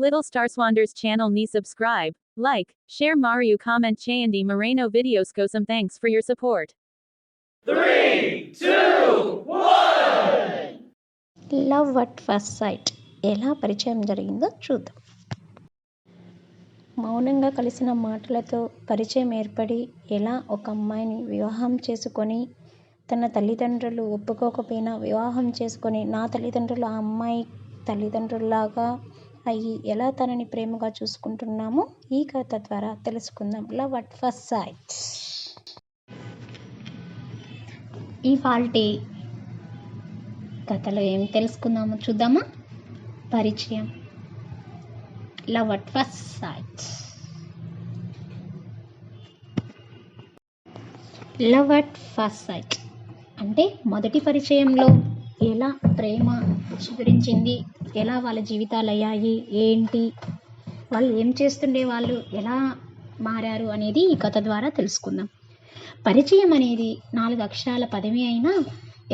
Little Starswanders channel ni subscribe, like, share Mario comment Chayandi Moreno videos kosam thanks for your support. 3, 2, 1. Love at first sight ఎలా పరిచయం జరిగిందో చూద్దాం. మౌనంగా కలిసిన మాటలతో పరిచయం ఏర్పడి ఎలా ఒక అమ్మాయిని వివాహం చేసుకొని తన తల్లిదండ్రులు ఒప్పుకోకపోయినా వివాహం చేసుకొని నా తల్లిదండ్రులు ఆ అమ్మాయి తల్లిదండ్రుల్లాగా అయ్యి ఎలా తనని ప్రేమగా చూసుకుంటున్నామో ఈ కథ ద్వారా తెలుసుకుందాం. Love at first sight. ఇవాల్టి కథలో ఏం తెలుసుకుందామో చూద్దామా. పరిచయం. Love at first sight. Love at first sight అంటే మొదటి పరిచయంలో ఎలా ప్రేమ చిగురించింది, ఎలా వాళ్ళ జీవితాలు అయ్యాయి, ఏంటి వాళ్ళు ఏం చేస్తుండే, వాళ్ళు ఎలా మారారు అనేది ఈ కథ ద్వారా తెలుసుకుందాం. పరిచయం అనేది 4 అక్షరాల పదమే అయినా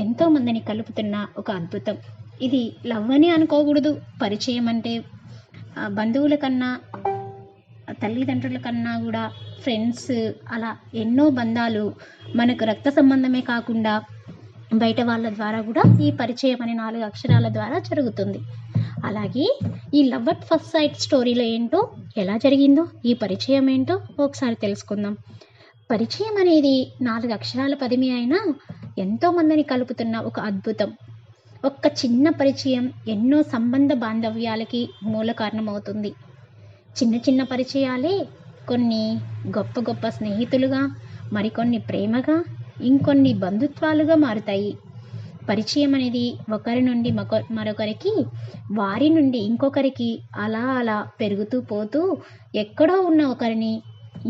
ఎంతో మందిని కలుపుతున్న ఒక అద్భుతం. ఇది లవ్ అని అనుకోకూడదు. పరిచయం అంటే బంధువుల కన్నా తల్లిదండ్రుల కన్నా కూడా ఫ్రెండ్స్, అలా ఎన్నో బంధాలు మనకు రక్త సంబంధమే కాకుండా బయట వాళ్ళ ద్వారా కూడా ఈ పరిచయం అనే 4 అక్షరాల ద్వారా జరుగుతుంది. అలాగే ఈ లవ్ అట్ ఫస్ట్ సైట్ స్టోరీలో ఏంటో, ఎలా జరిగిందో, ఈ పరిచయం ఏంటో ఒకసారి తెలుసుకుందాం. పరిచయం అనేది 4 అక్షరాల పదమే అయినా ఎంతో మందిని కలుపుతున్న ఒక అద్భుతం. ఒక్క చిన్న పరిచయం ఎన్నో సంబంధ బాంధవ్యాలకి మూల కారణమవుతుంది. చిన్న చిన్న పరిచయాలే కొన్ని గొప్ప గొప్ప స్నేహితులుగా, మరికొన్ని ప్రేమగా, ఇంకొన్ని బంధుత్వాలుగా మారుతాయి. పరిచయం అనేది ఒకరి నుండి మరొకరికి, వారి నుండి ఇంకొకరికి అలా అలా పెరుగుతూ పోతూ ఎక్కడో ఉన్న ఒకరిని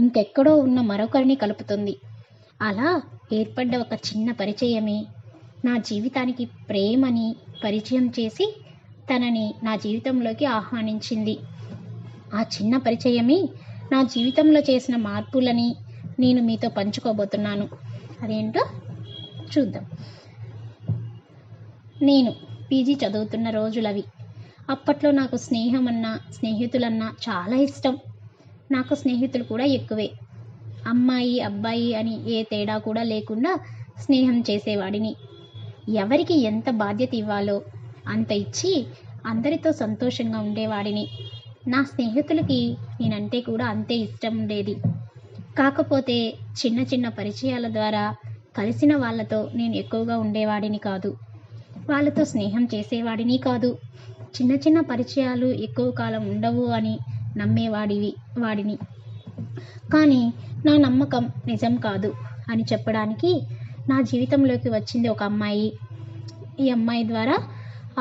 ఇంకెక్కడో ఉన్న మరొకరిని కలుపుతుంది. అలా ఏర్పడ్డ ఒక చిన్న పరిచయమే నా జీవితానికి ప్రేమని పరిచయం చేసి తనని నా జీవితంలోకి ఆహ్వానించింది. ఆ చిన్న పరిచయమే నా జీవితంలో చేసిన మార్పులని నేను మీతో పంచుకోబోతున్నాను. అదేంటో చూద్దాం. నేను పీజీ చదువుతున్న రోజులవి. అప్పట్లో నాకు స్నేహం అన్నా, స్నేహితులన్నా చాలా ఇష్టం. నాకు స్నేహితులు కూడా ఎక్కువే. అమ్మాయి అబ్బాయి అని ఏ తేడా కూడా లేకుండా స్నేహం చేసేవాడిని. ఎవరికి ఎంత బాధ్యత ఇవ్వాలో అంత ఇచ్చి అందరితో సంతోషంగా ఉండేవాడిని. నా స్నేహితులకి నేనంటే కూడా అంతే ఇష్టం ఉండేది. కాకపోతే చిన్న చిన్న పరిచయాల ద్వారా కలిసిన వాళ్ళతో నేను ఎక్కువగా ఉండేవాడిని కాదు. వాళ్ళతో స్నేహం చేసేవాడిని కాదు. చిన్న చిన్న పరిచయాలు ఎక్కువ కాలం ఉండవు అని వాడిని. కానీ నా నమ్మకం నిజం కాదు అని చెప్పడానికి నా జీవితంలోకి వచ్చింది ఒక అమ్మాయి. ఈ అమ్మాయి ద్వారా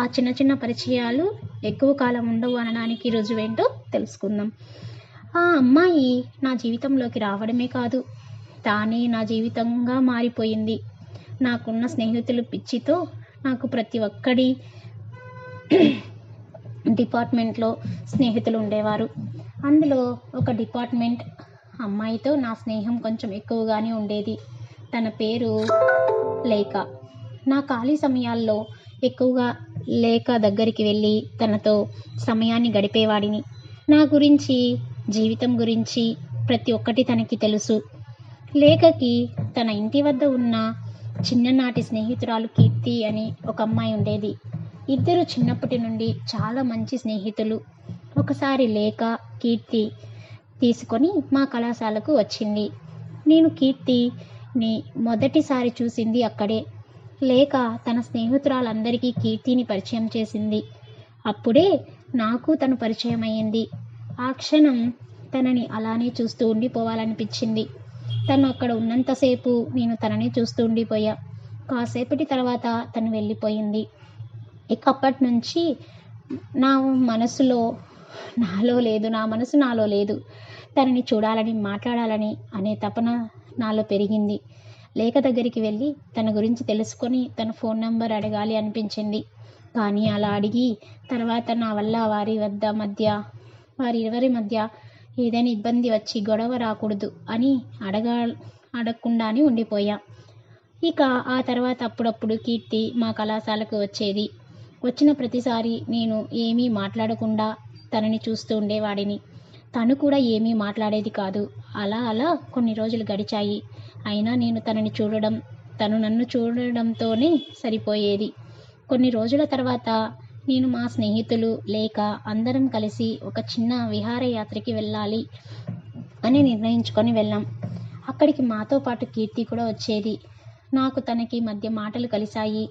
ఆ చిన్న చిన్న పరిచయాలు ఎక్కువ కాలం ఉండవు అనడానికి రుజువేంటో తెలుసుకుందాం. ఆ అమ్మాయి నా జీవితంలోకి రావడమే కాదు, తానే నా జీవితంగా మారిపోయింది. నాకున్న స్నేహితులు పిచ్చితో నాకు ప్రతి ఒక్కడి డిపార్ట్మెంట్లో స్నేహితులు ఉండేవారు. అందులో ఒక డిపార్ట్మెంట్ అమ్మాయితో నా స్నేహం కొంచెం ఎక్కువగానే ఉండేది. తన పేరు లేఖ. నా ఖాళీ సమయాల్లో ఎక్కువగా లేఖ దగ్గరికి వెళ్ళి తనతో సమయాన్ని గడిపేవాడిని. నా గురించి, జీవితం గురించి ప్రతి ఒక్కటి తనకి తెలుసు. లేఖకి తన ఇంటి వద్ద ఉన్న చిన్ననాటి స్నేహితురాలు కీర్తి అని ఒక అమ్మాయి ఉండేది. ఇద్దరు చిన్నప్పటి నుండి చాలా మంచి స్నేహితులు. ఒకసారి లేఖ కీర్తి తీసుకొని మా కళాశాలకు వచ్చింది. నేను కీర్తిని మొదటిసారి చూసింది అక్కడే. లేఖ తన స్నేహితురాలందరికీ కీర్తిని పరిచయం చేసింది. అప్పుడే నాకు తను పరిచయం అయ్యింది. ఆ క్షణం తనని అలానే చూస్తూ ఉండిపోవాలనిపించింది. తను అక్కడ ఉన్నంతసేపు నేను తనని చూస్తూ ఉండిపోయా. కాసేపటి తర్వాత తను వెళ్ళిపోయింది. ఇక అప్పటి నుంచి నా మనసు నాలో లేదు. తనని చూడాలని, మాట్లాడాలని అనే తపన నాలో పెరిగింది. లేఖ దగ్గరికి వెళ్ళి తన గురించి తెలుసుకొని తన ఫోన్ నెంబర్ అడగాలి అనిపించింది. కానీ అలా అడిగి తర్వాత నా వల్ల వారిరువురి మధ్య ఏదైనా ఇబ్బంది వచ్చి గొడవ రాకూడదు అని అడగకుండానే ఉండిపోయా. ఇక ఆ తర్వాత అప్పుడప్పుడు కీర్తి మా కళాశాలకు వచ్చేది. వచ్చిన ప్రతిసారి నేను ఏమీ మాట్లాడకుండా తనని చూస్తూ ఉండేవాడిని. తను కూడా ఏమీ మాట్లాడేది కాదు. అలా అలా కొన్ని రోజులు గడిచాయి. అయినా నేను తనని చూడడం, తను నన్ను చూడడంతోనే సరిపోయేది. కొన్ని రోజుల తర్వాత నేను మా స్నేహితులు లేక అందరం కలిసి ఒక చిన్న విహారయాత్రకి వెళ్ళాలి అని నిర్ణయించుకొని వెళ్ళాం. అక్కడికి మాతో పాటు కీర్తి కూడా వచ్చేది. నాకు తనకి మధ్య మాటలు కలిశాయి.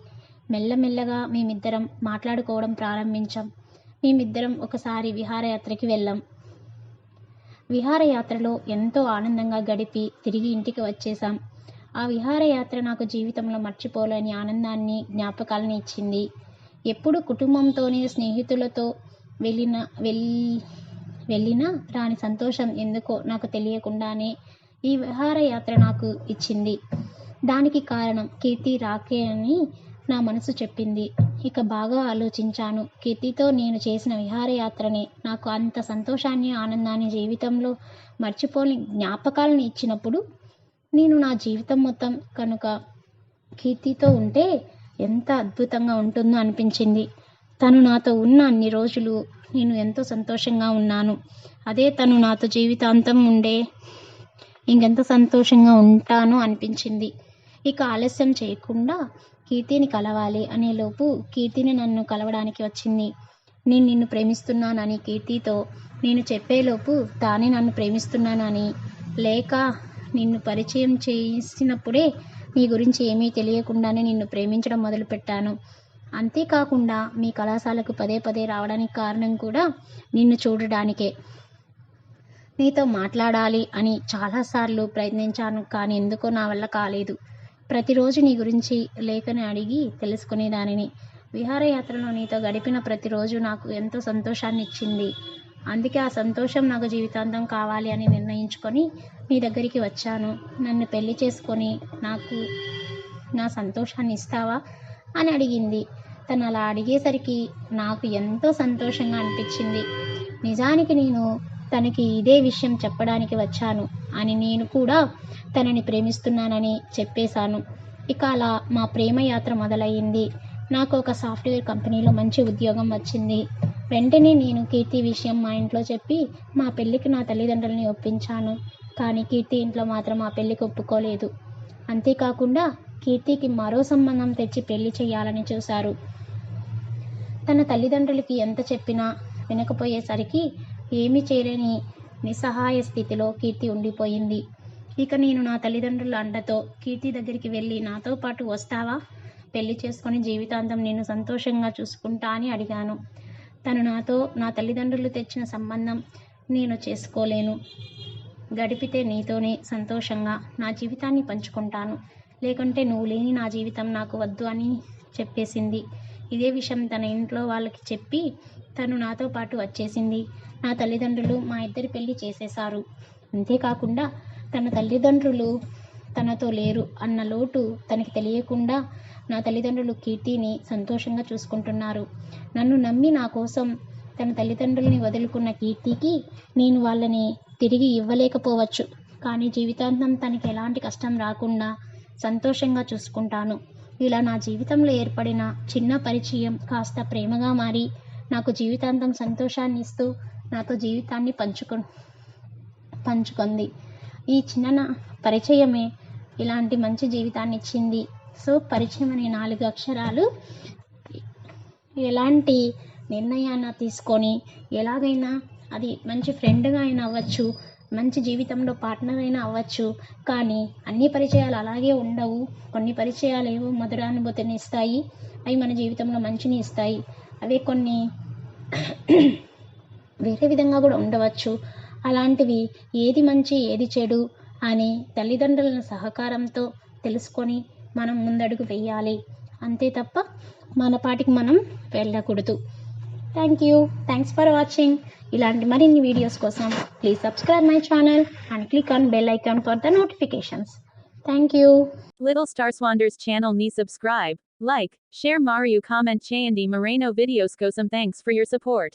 మెల్లమెల్లగా మేమిద్దరం మాట్లాడుకోవడం ప్రారంభించాం. మేమిద్దరం ఒకసారి విహారయాత్రకి వెళ్ళాం. విహారయాత్రలో ఎంతో ఆనందంగా గడిపి తిరిగి ఇంటికి వచ్చేసాం. ఆ విహారయాత్ర నాకు జీవితంలో మర్చిపోలేని ఆనందాన్ని, జ్ఞాపకాలని ఇచ్చింది. ఎప్పుడు కుటుంబంతోనే స్నేహితులతో వెళ్ళినా రాని సంతోషం ఎందుకో నాకు తెలియకుండానే ఈ విహారయాత్ర నాకు ఇచ్చింది. దానికి కారణం కీర్తి రాకే అని నా మనసు చెప్పింది. ఇక బాగా ఆలోచించాను. కీర్తితో నేను చేసిన విహారయాత్రనే నాకు అంత సంతోషాన్ని, ఆనందాన్ని, జీవితంలో మర్చిపోని జ్ఞాపకాలను ఇచ్చినప్పుడు నేను నా జీవితం మొత్తం కనుక కీర్తితో ఉంటే ఎంత అద్భుతంగా ఉంటుందో అనిపించింది. తను నాతో ఉన్న అన్ని రోజులు నేను ఎంతో సంతోషంగా ఉన్నాను. అదే తను నాతో జీవితాంతం ఉండే ఇంకెంత సంతోషంగా ఉంటాను అనిపించింది. ఇక ఆలస్యం చేయకుండా కీర్తిని కలవాలి అనేలోపు కీర్తిని నన్ను కలవడానికి వచ్చింది. నేను నిన్ను ప్రేమిస్తున్నానని కీర్తితో నేను చెప్పేలోపు తానే నన్ను ప్రేమిస్తున్నానని, లేక నిన్ను పరిచయం చేసినప్పుడే నీ గురించి ఏమీ తెలియకుండానే నిన్ను ప్రేమించడం మొదలుపెట్టాను. అంతేకాకుండా మీ కళాశాలకు పదే పదే రావడానికి కారణం కూడా నిన్ను చూడడానికే. నీతో మాట్లాడాలి అని చాలాసార్లు ప్రయత్నించాను, కానీ ఎందుకో నా వల్ల కాలేదు. ప్రతిరోజు నీ గురించి లేఖని అడిగి తెలుసుకునేదానిని. విహారయాత్రలో నీతో గడిపిన ప్రతిరోజు నాకు ఎంతో సంతోషాన్ని ఇచ్చింది. అందుకే ఆ సంతోషం నాకు జీవితాంతం కావాలి అని నిర్ణయించుకొని నీ దగ్గరికి వచ్చాను. నన్ను పెళ్లి చేసుకొని నాకు నా సంతోషాన్ని ఇస్తావా అని అడిగింది. తను అలా అడిగేసరికి నాకు ఎంతో సంతోషంగా అనిపించింది. నిజానికి నేను తనకి ఇదే విషయం చెప్పడానికి వచ్చాను అని, నేను కూడా తనని ప్రేమిస్తున్నానని చెప్పేశాను. ఇక అలా మా ప్రేమ యాత్ర మొదలయ్యింది. నాకు ఒక సాఫ్ట్వేర్ కంపెనీలో మంచి ఉద్యోగం వచ్చింది. వెంటనే నేను కీర్తి విషయం మా ఇంట్లో చెప్పి మా పెళ్ళికి నా తల్లిదండ్రులని ఒప్పించాను. కానీ కీర్తి ఇంట్లో మాత్రం మా పెళ్ళికి ఒప్పుకోలేదు. అంతేకాకుండా కీర్తికి మరో సంబంధం తెచ్చి పెళ్లి చేయాలని చూశారు. తన తల్లిదండ్రులకి ఎంత చెప్పినా వినకపోయేసరికి ఏమీ చేయలేని నిస్సహాయ స్థితిలో కీర్తి ఉండిపోయింది. ఇక నేను నా తల్లిదండ్రుల అండతో కీర్తి దగ్గరికి వెళ్ళి నాతో పాటు వస్తావా, పెళ్లి చేసుకొని జీవితాంతం నేను సంతోషంగా చూసుకుంటా అని అడిగాను. తను నాతో నా తల్లిదండ్రులు తెచ్చిన సంబంధం నేను చేసుకోలేను, గడిపితే నీతోనే సంతోషంగా నా జీవితాన్ని పంచుకుంటాను, లేకుంటే నువ్వు లేని నా జీవితం నాకు వద్దు అని చెప్పేసింది. ఇదే విషయం తన ఇంట్లో వాళ్ళకి చెప్పి తను నాతో పాటు వచ్చేసింది. నా తల్లిదండ్రులు మా ఇద్దరి పెళ్లి చేసేశారు. అంతేకాకుండా తన తల్లిదండ్రులు తనతో లేరు అన్న లోటు తనకి తెలియకుండా నా తల్లిదండ్రులు కీర్తిని సంతోషంగా చూసుకుంటున్నారు. నన్ను నమ్మి నా కోసం తన తల్లిదండ్రులని వదులుకున్న కీర్తికి నేను వాళ్ళని తిరిగి ఇవ్వలేకపోవచ్చు, కానీ జీవితాంతం తనకి ఎలాంటి కష్టం రాకుండా సంతోషంగా చూసుకుంటాను. ఇలా నా జీవితంలో ఏర్పడిన చిన్న పరిచయం కాస్త ప్రేమగా మారి నాకు జీవితాంతం సంతోషాన్ని ఇస్తూ నాతో జీవితాన్ని పంచుకుంది. ఈ చిన్న పరిచయమే ఇలాంటి మంచి జీవితాన్ని ఇచ్చింది. సో పరిచయం అనే 4 అక్షరాలు ఎలాంటి నిర్ణయాన్ని తీసుకొని ఎలాగైనా అది మంచి ఫ్రెండ్గా అయినా అవ్వచ్చు, మంచి జీవితంలో పార్ట్నర్ అయినా అవ్వచ్చు, కానీ అన్ని పరిచయాలు అలాగే ఉండవు. కొన్ని పరిచయాలు ఏవో మధురానుభూతిని ఇస్తాయి, అవి మన జీవితంలో మంచిని ఇస్తాయి. అవే కొన్ని వేరే విధంగా కూడా ఉండవచ్చు. అలాంటివి ఏది మంచి ఏది చెడు అని తల్లిదండ్రుల సహకారంతో తెలుసుకొని మనం ముందడుగు వేయాలి. అంతే తప్ప మన పాటికి మనం వెళ్ళకూడదు. Thanks for watching. ఇలాంటి మరిన్ని వీడియోస్ కోసం please subscribe my channel and click on bell icon for the notifications. Thank you. Little Star Swanders channel ni subscribe, like, share Mario comment Chayandi Moreno videos go some thanks for your support.